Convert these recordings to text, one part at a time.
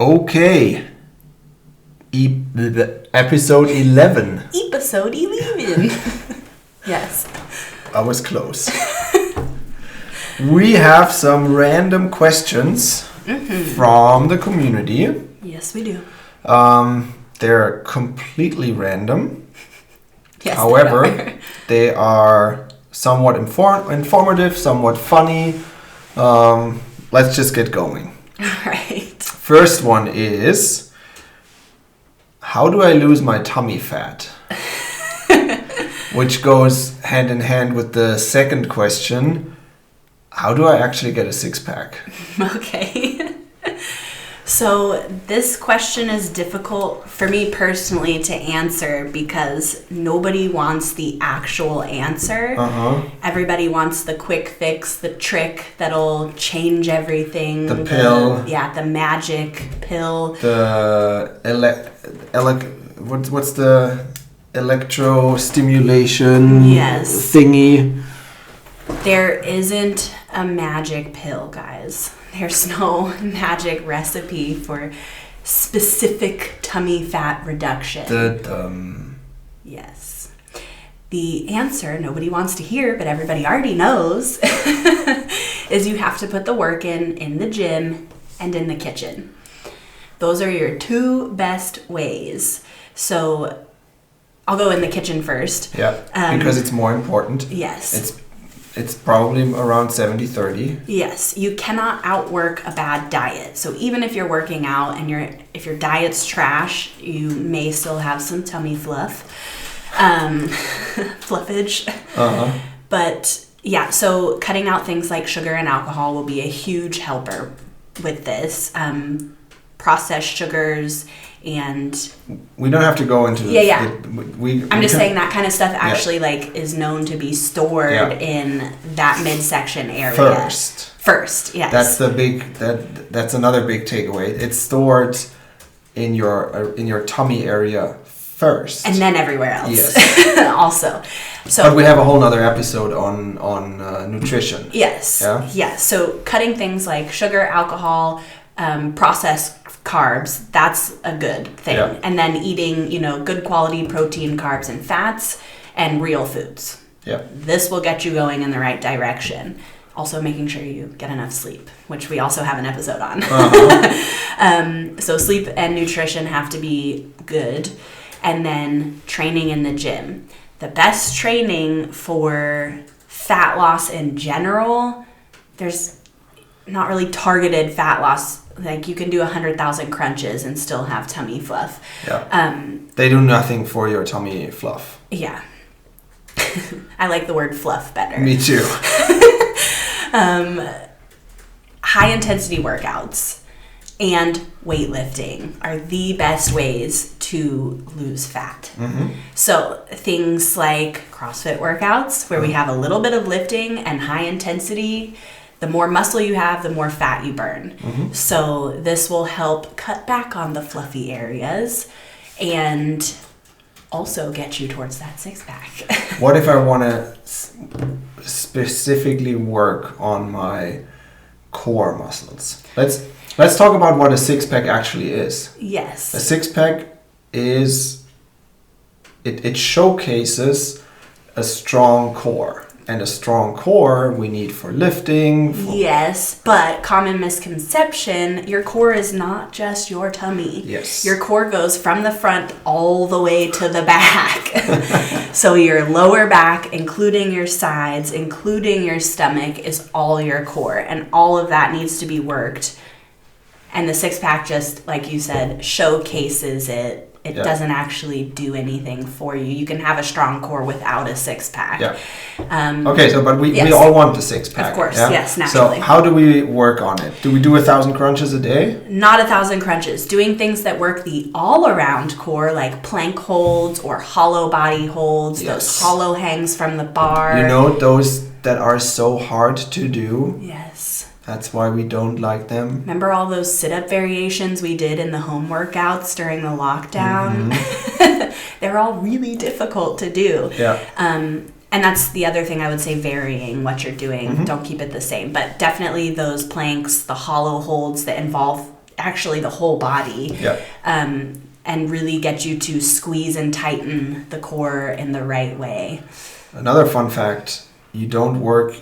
Okay. Episode 11. Episode 11. Yes. I was close. We have some random questions from the community. Yes, we do. They're completely random. Yes, However, they are somewhat informative, somewhat funny. Let's just get going. All right. First one is, how do I lose my tummy fat? Which goes hand in hand with the second question, how do I actually get a six-pack? Okay. So this question is difficult for me personally to answer because nobody wants the actual answer. Everybody wants the quick fix, the trick that'll change everything. The pill. The magic pill. The what's the electrostimulation thingy? There isn't a magic pill, guys. There's no magic recipe for specific tummy fat reduction. Yes. The answer nobody wants to hear, but everybody already knows, is you have to put the work in the gym and in the kitchen. Those are your two best ways. So I'll go in the kitchen first. Yeah, because it's more important. Yes. It's probably around 70-30. Yes, you cannot outwork a bad diet. So even if you're working out and if your diet's trash, you may still have some tummy fluff, fluffage. But yeah, so cutting out things like sugar and alcohol will be a huge helper with this. Processed sugars and we don't have to go into I'm just saying that kind of stuff actually is known to be stored in that midsection area first. Yes, that's another big takeaway. It's stored in your tummy area first and then everywhere else. Yes. Also, so but we have a whole nother episode on nutrition. Yes. So cutting things like sugar, alcohol, processed carbs, that's a good thing. And then eating, good quality protein, carbs, and fats, and real foods. This will get you going in the right direction. Also making sure you get enough sleep, which we also have an episode on. So sleep and nutrition have to be good. And then training in the gym. The best training for fat loss in general, there's not really targeted fat loss. Like you can do 100,000 crunches and still have tummy fluff. They do nothing for your tummy fluff. Yeah. I like the word fluff better. Me too. High intensity workouts and weightlifting are the best ways to lose fat. So things like CrossFit workouts where we have a little bit of lifting and high intensity. The more muscle you have, the more fat you burn. So this will help cut back on the fluffy areas and also get you towards that six-pack. What if I want to specifically work on my core muscles? Let's talk about what a six-pack actually is. Yes. A six-pack is, it showcases a strong core. And a strong core we need for lifting. Yes, but common misconception, your core is not just your tummy. Yes. Your core goes from the front all the way to the back. So your lower back, including your sides, including your stomach, is all your core. And all of that needs to be worked. And the six-pack just, like you said, showcases it. It doesn't actually do anything for you. You can have a strong core without a six-pack. Okay, but we all want the six-pack. Of course, yes, naturally. So how do we work on it? Do we do 1,000 crunches a day? Not 1,000 crunches. Doing things that work the all-around core, like plank holds or hollow body holds, those hollow hangs from the bar. Those that are so hard to do? Yes. That's why we don't like them. Remember all those sit-up variations we did in the home workouts during the lockdown? They're all really difficult to do. And that's the other thing I would say, varying what you're doing. Don't keep it the same. But definitely those planks, the hollow holds that involve actually the whole body. Yeah. And really get you to squeeze and tighten the core in the right way. Another fun fact, you don't work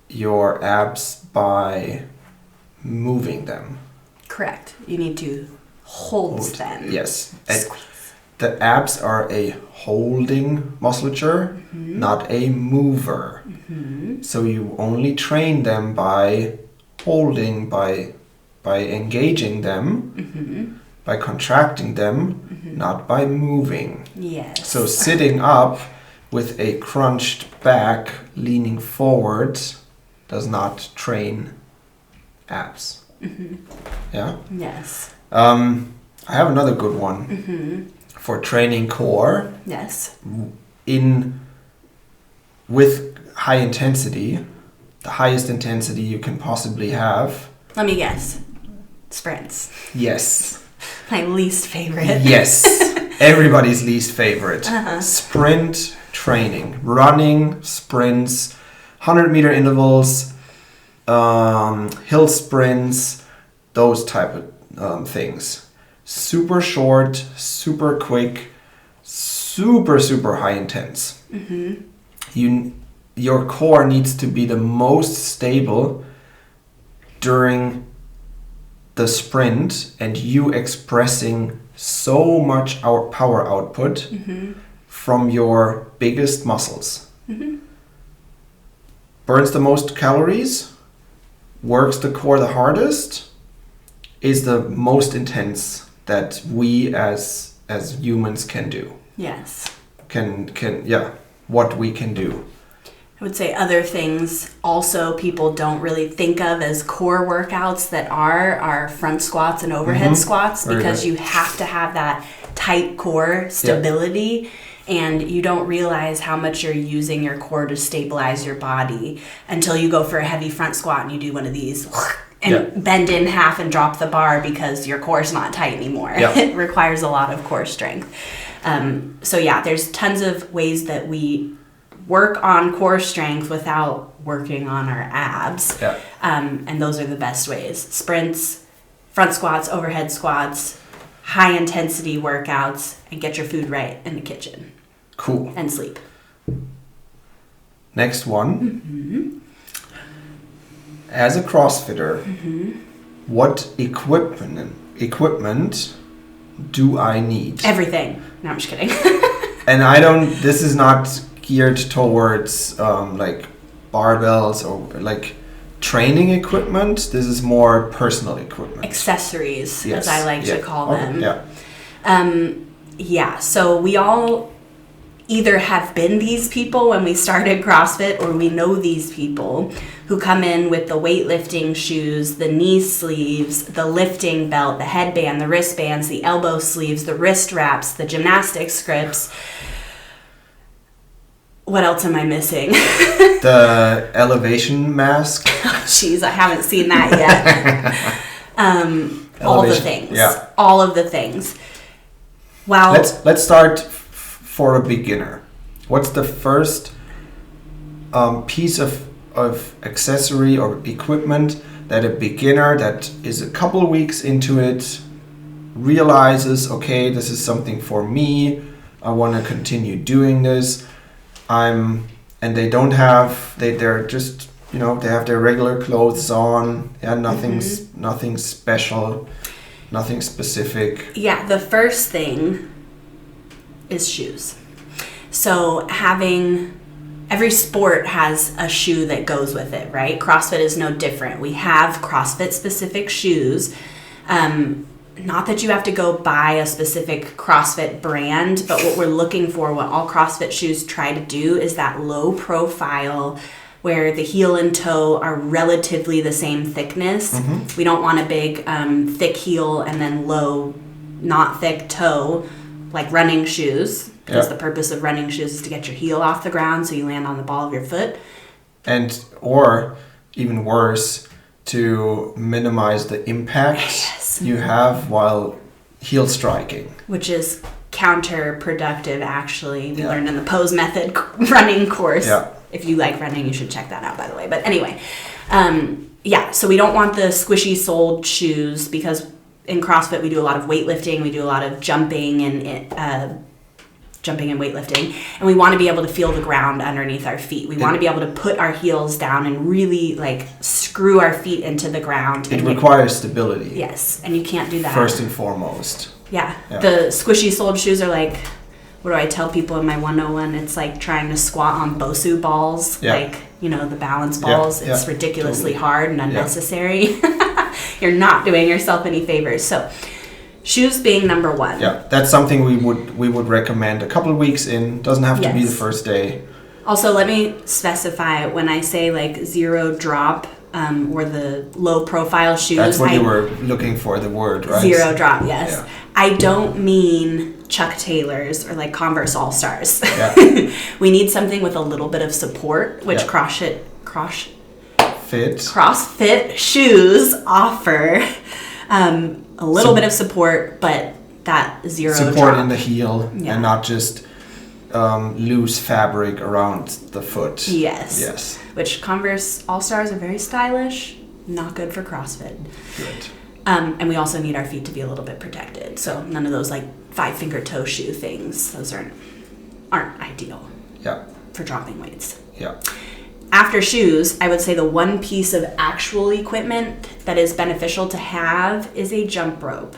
your abs by moving them. Correct. You need to hold them. Yes. Squeeze. The abs are a holding musculature, not a mover. So you only train them by holding, by engaging them, by contracting them, not by moving. Yes. So sitting up with a crunched back, leaning forward, does not train abs. Yeah? Yes. I have another good one for training core. Yes. With high intensity, the highest intensity you can possibly have. Let me guess. Sprints. Yes. My least favorite. Yes. Everybody's least favorite. Sprint training. Running, sprints, 100-meter intervals, hill sprints, those type of things. Super short, super quick, super high intense. Your core needs to be the most stable during the sprint, and you expressing so much power output from your biggest muscles. Burns the most calories, works the core the hardest, is the most intense that we as humans can do. Yes. What we can do. I would say other things also people don't really think of as core workouts that are front squats and overhead squats, because you have to have that tight core stability, and you don't realize how much you're using your core to stabilize your body until you go for a heavy front squat and you do one of these and bend in half and drop the bar because your core's not tight anymore. It requires a lot of core strength. There's tons of ways that we work on core strength without working on our abs. And those are the best ways. Sprints, front squats, overhead squats, high intensity workouts, and get your food right in the kitchen. Cool. And sleep. Next one. As a CrossFitter, what equipment do I need? Everything. No, I'm just kidding. And this is not geared towards like barbells or like training equipment. This is more personal equipment. Accessories, as I like to call them. So we all either have been these people when we started CrossFit, or we know these people who come in with the weightlifting shoes, the knee sleeves, the lifting belt, the headband, the wristbands, the elbow sleeves, the wrist wraps, the gymnastics grips. What else am I missing? The elevation mask. Jeez, I haven't seen that yet. All the things. Yeah. All of the things. Wow. Let's start for a beginner. What's the first piece of accessory or equipment that a beginner that is a couple of weeks into it realizes, okay, this is something for me, I want to continue doing this, and they don't have, they're just, they have their regular clothes on, nothing special, nothing specific. Yeah, the first thing is shoes. So every sport has a shoe that goes with it, right? CrossFit is no different. We have CrossFit specific shoes. Not that you have to go buy a specific CrossFit brand, but what we're looking for, what all CrossFit shoes try to do, is that low profile where the heel and toe are relatively the same thickness. We don't want a big thick heel and then low, not thick toe, like running shoes, because the purpose of running shoes is to get your heel off the ground so you land on the ball of your foot. Or even worse, to minimize the impact you have while heel striking. Which is counterproductive, actually. We learned in the pose method running course. If you like running, you should check that out, by the way. But anyway, so we don't want the squishy soled shoes, because in CrossFit, we do a lot of weightlifting, we do a lot of jumping and weightlifting, and we want to be able to feel the ground underneath our feet. We want to be able to put our heels down and really like screw our feet into the ground. It requires stability. Yes, and you can't do that. First and foremost. Yeah. The squishy soled shoes are like, what do I tell people in my 101? It's like trying to squat on Bosu balls, like, you know, the balance balls. It's ridiculously hard and unnecessary. You're not doing yourself any favors. So shoes being number one. Yeah, that's something we would recommend a couple of weeks in. Doesn't have to be the first day. Also, let me specify, when I say like zero drop or the low profile shoes. That's what you were looking for, the word, right? Zero drop, yes. Yeah. I don't mean Chuck Taylors or like Converse All-Stars. Yeah. We need something with a little bit of support, which CrossFit shoes offer. A little bit of support, but that zero support drop. In the heel and not just loose fabric around the foot. Yes. Which Converse All-Stars are very stylish, not good for CrossFit. Good. And we also need our feet to be a little bit protected. So none of those like 5-finger toe shoe things. Those aren't ideal. Yeah. For dropping weights. Yeah. After shoes, I would say the one piece of actual equipment that is beneficial to have is a jump rope.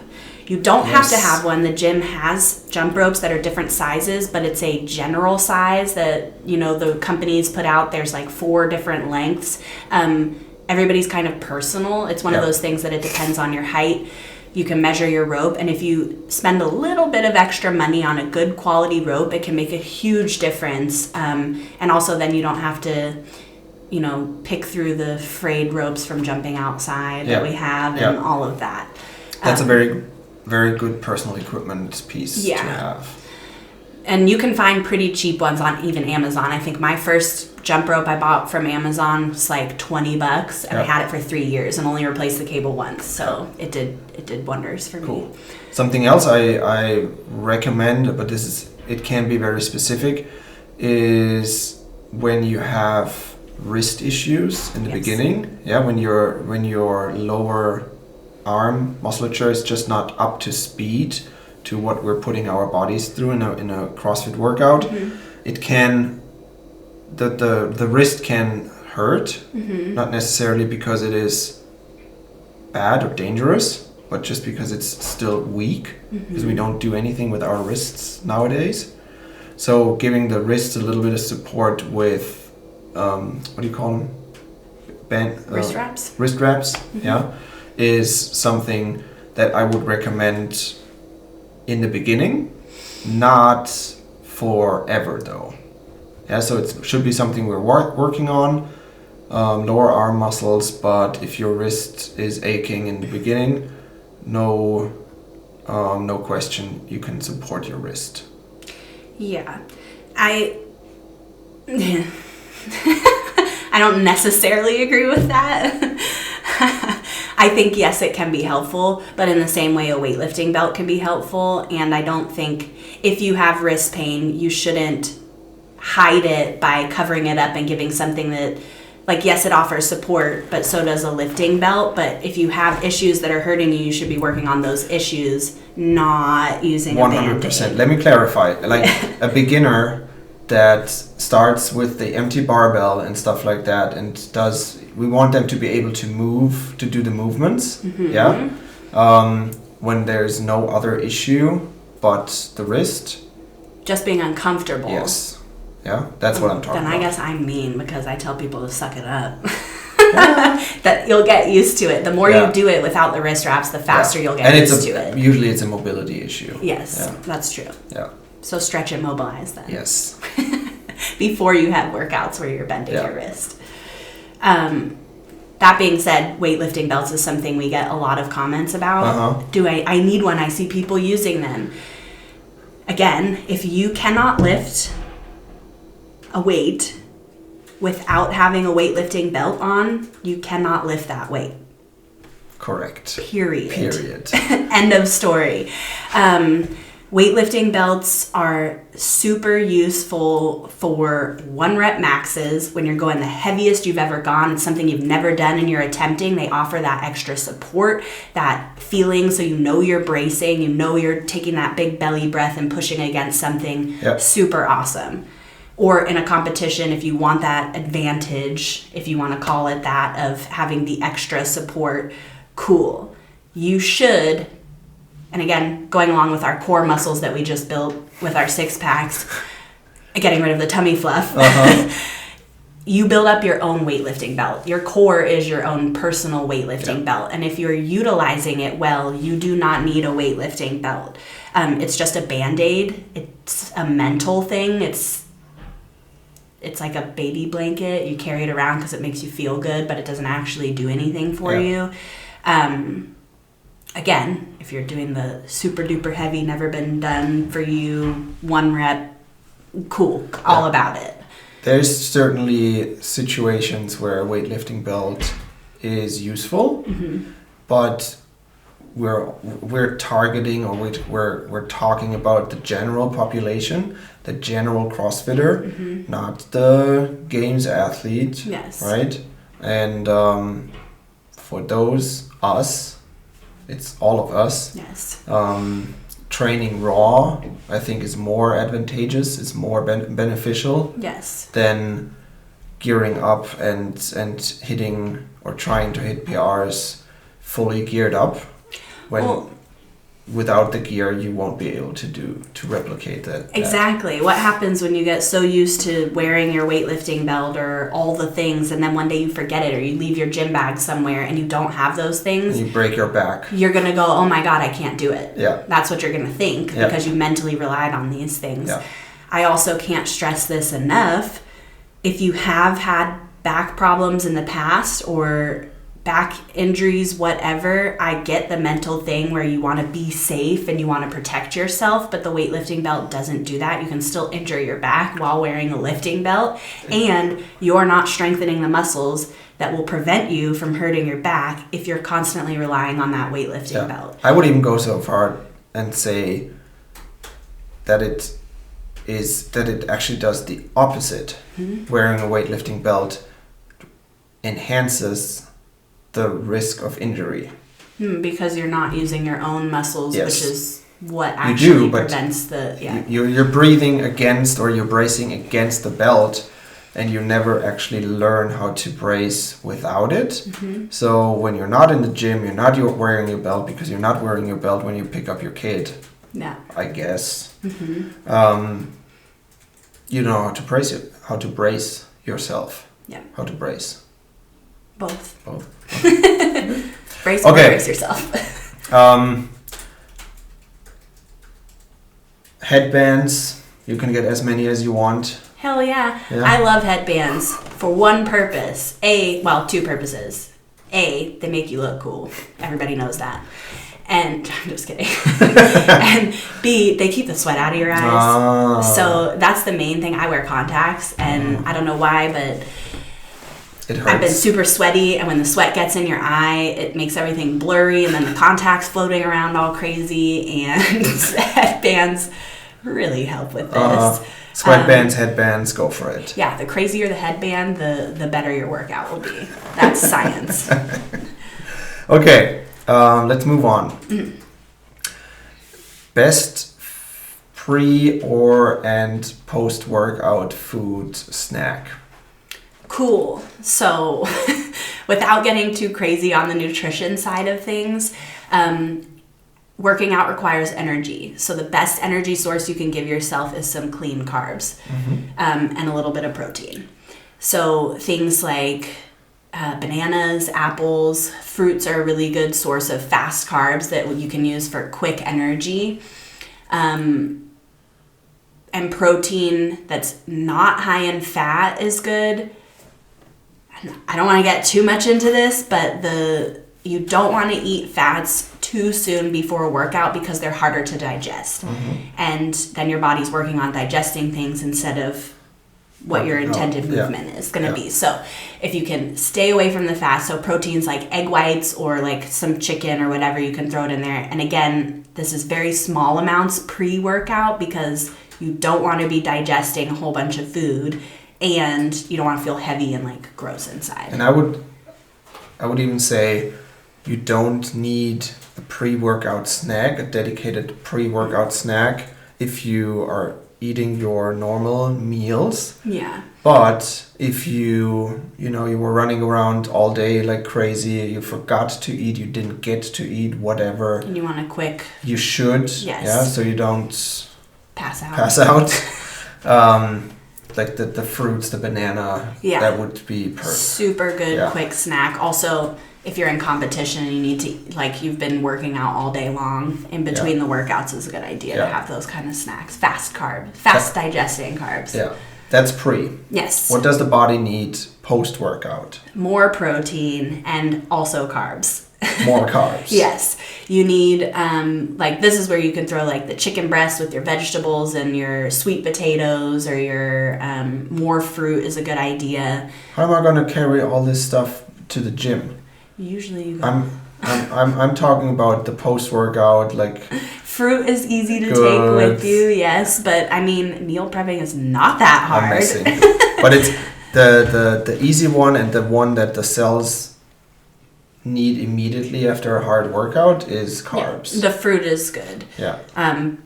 You don't have to have one. The gym has jump ropes that are different sizes, but it's a general size that, you know, the companies put out. There's like 4 different lengths. Everybody's kind of personal. It's one of those things that it depends on your height. You can measure your rope, and if you spend a little bit of extra money on a good quality rope, it can make a huge difference. And also then you don't have to, you know, pick through the frayed ropes from jumping outside that we have and all of that. That's a very, very good personal equipment piece to have. And you can find pretty cheap ones on even Amazon. I think my first jump rope I bought from Amazon was like $20, and I had it for 3 years and only replaced the cable once. So it did wonders for me. Something else I recommend, but it can be very specific, is when you have wrist issues in the beginning. Yeah, when your lower arm musculature is just not up to speed to what we're putting our bodies through in a CrossFit workout, it can the wrist can hurt, not necessarily because it is bad or dangerous, but just because it's still weak, because we don't do anything with our wrists nowadays. So giving the wrists a little bit of support with what do you call them? Wrist wraps. Wrist wraps, is something that I would recommend in the beginning, not forever though. Yeah, so it should be something we're working on, lower arm muscles, but if your wrist is aching in the beginning, no question, you can support your wrist. Yeah. I don't necessarily agree with that. I think, yes, it can be helpful, but in the same way a weightlifting belt can be helpful. And I don't think if you have wrist pain, you shouldn't hide it by covering it up and giving something that, like, yes, it offers support, but so does a lifting belt. But if you have issues that are hurting you, you should be working on those issues, not using 100%. A Band-Aid. Let me clarify. Like a beginner that starts with the empty barbell and stuff like that and we want them to be able to move, to do the movements, when there's no other issue but the wrist. Just being uncomfortable. Yes. Yeah, that's what I'm talking about. Then I guess I'm mean because I tell people to suck it up. That you'll get used to it. The more you do it without the wrist wraps, the faster you'll get used to it. Usually it's a mobility issue. Yes, that's true. Yeah. So stretch and mobilize then. Yes. Before you have workouts where you're bending your wrist. That being said, weightlifting belts is something we get a lot of comments about. I need one? I see people using them. Again, if you cannot lift a weight without having a weightlifting belt on, you cannot lift that weight. Correct. Period. Period. End of story. Weightlifting belts are super useful for 1 rep maxes when you're going the heaviest you've ever gone. It's something you've never done and you're attempting. They offer that extra support, that feeling, so you know you're bracing, you know you're taking that big belly breath and pushing against something. Yep. Super awesome. Or in a competition, if you want that advantage, if you want to call it that, of having the extra support, cool. You should... And again, going along with our core muscles that we just built with our 6-packs, getting rid of the tummy fluff, you build up your own weightlifting belt. Your core is your own personal weightlifting belt. And if you're utilizing it well, you do not need a weightlifting belt. It's just a Band-Aid. It's a mental thing. It's like a baby blanket. You carry it around because it makes you feel good, but it doesn't actually do anything for you. Again, if you're doing the super duper heavy, never been done for you, 1 rep, cool, all about it. There's certainly situations where a weightlifting belt is useful, but we're targeting, or we're talking about the general population, the general CrossFitter, not the games athlete, right? And for those, us, it's all of us. Yes. Training raw, I think, is more advantageous. It's more beneficial. Yes. Than gearing up and hitting or trying to hit PRs fully geared up. When without the gear, you won't be able to replicate that. Exactly. What happens when you get so used to wearing your weightlifting belt or all the things, and then one day you forget it, or you leave your gym bag somewhere and you don't have those things? And you break your back. You're going to go, oh my God, I can't do it. Yeah. That's what you're going to think because you mentally relied on these things. Yeah. I also can't stress this enough. If you have had back problems in the past or back injuries, whatever, I get the mental thing where you want to be safe and you want to protect yourself, but the weightlifting belt doesn't do that. You can still injure your back while wearing a lifting belt, and you're not strengthening the muscles that will prevent you from hurting your back if you're constantly relying on that weightlifting belt. I would even go so far and say that it actually does the opposite. Wearing a weightlifting belt enhances the risk of injury. Because you're not using your own muscles, which is what you actually do, but prevents the... You're breathing against, or you're bracing against the belt, and you never actually learn how to brace without it. So when you're not in the gym, you're not wearing your belt, because you're not wearing your belt when you pick up your kid. Yeah. I guess. You know how to brace yourself. Yeah. How to brace. Both. Brace or brace yourself. Headbands, you can get as many as you want. Hell yeah. I love headbands for one purpose. Two purposes. A, they make you look cool. Everybody knows that. And I'm just kidding. And B, they keep the sweat out of your eyes. So that's the main thing. I wear contacts, and I don't know why, but it hurts. I've been super sweaty, and when the sweat gets in your eye, it makes everything blurry, and then the contacts floating around all crazy, and headbands really help with this. Sweatbands, headbands, go for it. Yeah, the crazier the headband, the better your workout will be. That's science. Okay, let's move on. Best pre and post workout food snack. Cool. So without getting too crazy on the nutrition side of things, working out requires energy. So the best energy source you can give yourself is some clean carbs and a little bit of protein. So things like bananas, apples, fruits are a really good source of fast carbs that you can use for quick energy. And protein that's not high in fat is good. I don't want to get too much into this, but you don't want to eat fats too soon before a workout because they're harder to digest. And then your body's working on digesting things instead of what your intended movement is going to be. So if you can stay away from the fat, so proteins like egg whites or like some chicken or whatever, you can throw it in there. And again, this is very small amounts pre-workout because you don't want to be digesting a whole bunch of food and you don't want to feel heavy and like gross inside. And I would even say you don't need a pre-workout snack, a dedicated pre-workout snack if you are eating your normal meals. Yeah. But if you were running around all day like crazy, you forgot to eat, you didn't get to eat, whatever. And you want a quick... You should. Yes. Yeah, so you don't... Pass out. Like the fruits, the banana, that would be perfect. Super good quick snack. Also, if you're in competition and you need to, like you've been working out all day long, in between the workouts is a good idea to have those kind of snacks. Fast digesting carbs. Yeah, that's pre. Yes. What does the body need post-workout? More protein and also carbs. More carbs. Yes. You need, like, this is where you can throw, like, the chicken breast with your vegetables and your sweet potatoes or your more fruit is a good idea. How am I going to carry all this stuff to the gym? Usually you go... I'm talking about the post-workout, like... Fruit is easy to take with you, yes. But, I mean, meal prepping is not that hard. But it's the easy one and the one that the cells... need immediately after a hard workout is carbs. Yeah, the fruit is good. Yeah.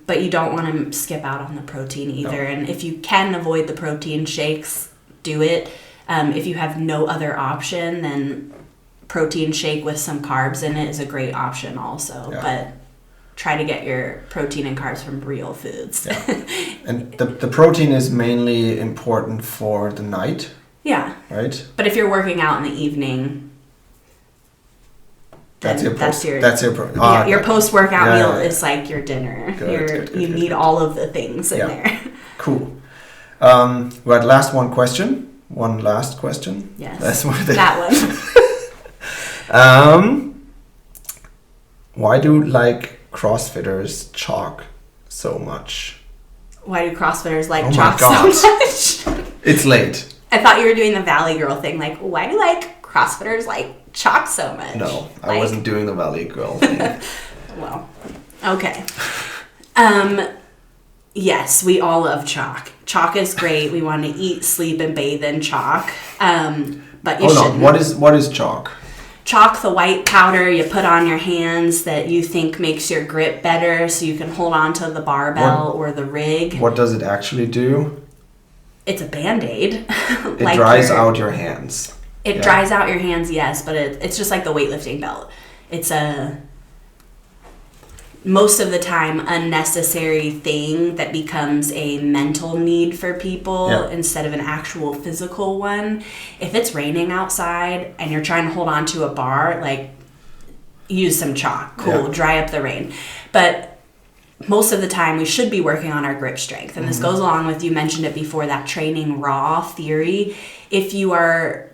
But you don't want to skip out on the protein either. No. And if you can avoid the protein shakes, do it. If you have no other option, then protein shake with some carbs in it is a great option also. Yeah. But try to get your protein and carbs from real foods. Yeah. And the protein is mainly important for the night. Yeah. Right? But if you're working out in the evening... Your post-workout meal is like your dinner. Good, you need all of the things in there. Cool. We had last question. One last question. Yes. That one. Why do CrossFitters chalk so much? Why do CrossFitters chalk so much? It's late. I thought you were doing the Valley Girl thing. Like, why do CrossFitters chalk so much? No, I wasn't doing the Valley Girl thing. Well, okay. Yes, we all love chalk. Chalk is great. We want to eat, sleep, and bathe in chalk. But you shouldn't. What is chalk? Chalk, the white powder you put on your hands that you think makes your grip better so you can hold on to the barbell or the rig. What does it actually do? It's a Band-Aid. It dries out your hands. It dries out your hands, yes, but it's just like the weightlifting belt. It's a, most of the time, unnecessary thing that becomes a mental need for people instead of an actual physical one. If it's raining outside and you're trying to hold on to a bar, use some chalk. Cool, dry up the rain. But most of the time, we should be working on our grip strength. And this goes along with, you mentioned it before, that training raw theory. If you are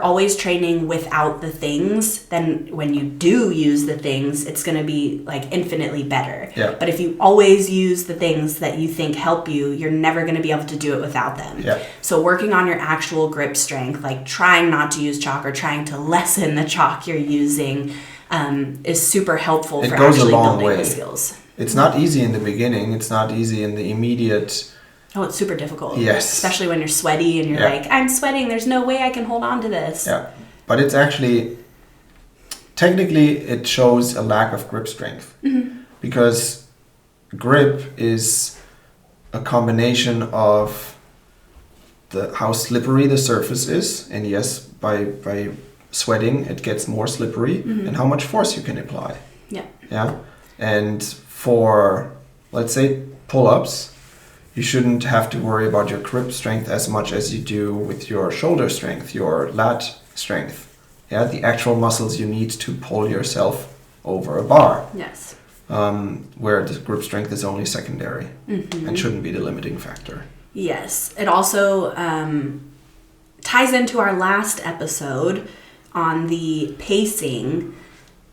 always training without the things, then when you do use the things, it's going to be infinitely better. Yeah. But if you always use the things that you think help you, you're never going to be able to do it without them. Yeah. So working on your actual grip strength, trying not to use chalk or trying to lessen the chalk you're using, is super helpful for actually building the skills. It's not easy in the beginning. It's not easy in the immediate... Oh, it's super difficult. Yes. Especially when you're sweaty and you're I'm sweating. There's no way I can hold on to this. Yeah. But it's actually, technically, it shows a lack of grip strength. Mm-hmm. Because grip is a combination of how slippery the surface is. And yes, by sweating, it gets more slippery. Mm-hmm. And how much force you can apply. Yeah. Yeah. And for, let's say, pull-ups, you shouldn't have to worry about your grip strength as much as you do with your shoulder strength, your lat strength. Yeah, the actual muscles you need to pull yourself over a bar. Yes. Where the grip strength is only secondary and shouldn't be the limiting factor. Yes. It also ties into our last episode on the pacing.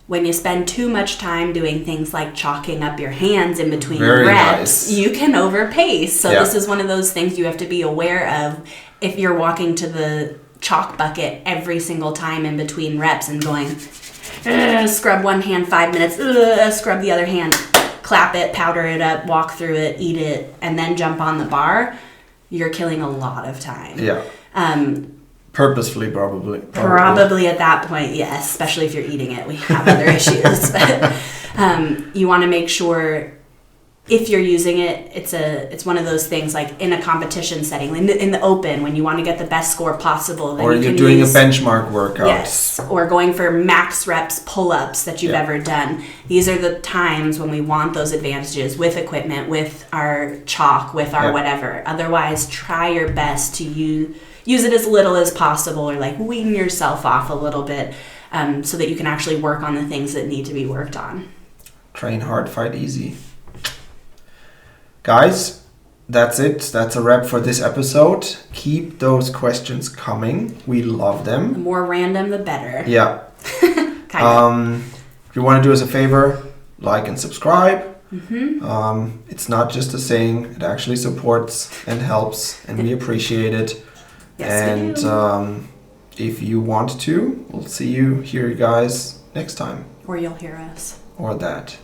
when you spend too much time doing things like chalking up your hands in between Very reps, nice. you can overpace. So Yeah. this is one of those things you have to be aware of if you're walking to the chalk bucket every single time in between reps and going, scrub one hand 5 minutes, scrub the other hand, clap it, powder it up, walk through it, eat it, and then jump on the bar. You're killing a lot of time. Yeah. Purposefully, probably. Probably at that point, yes. Especially if you're eating it, we have other issues. But you want to make sure if you're using it, it's one of those things like in a competition setting, in the open, when you want to get the best score possible. Then Or you you're can doing use, a benchmark workout. yes, or going for max reps pull-ups that you've ever done. These are the times when we want those advantages with equipment, with our chalk, with our whatever. Otherwise, try your best to use it as little as possible, or like wean yourself off a little bit, so that you can actually work on the things that need to be worked on. Train hard, fight easy. Guys, that's it. That's a wrap for this episode. Keep those questions coming. We love The them. more random, the better. Yeah. Kind of. If you want to do us a favor, like and subscribe. Mm-hmm. It's not just a saying. It actually supports and helps, and we appreciate it. Yes, and we do. If you want to, we'll see you here, guys, next time. Or you'll hear us. Or that.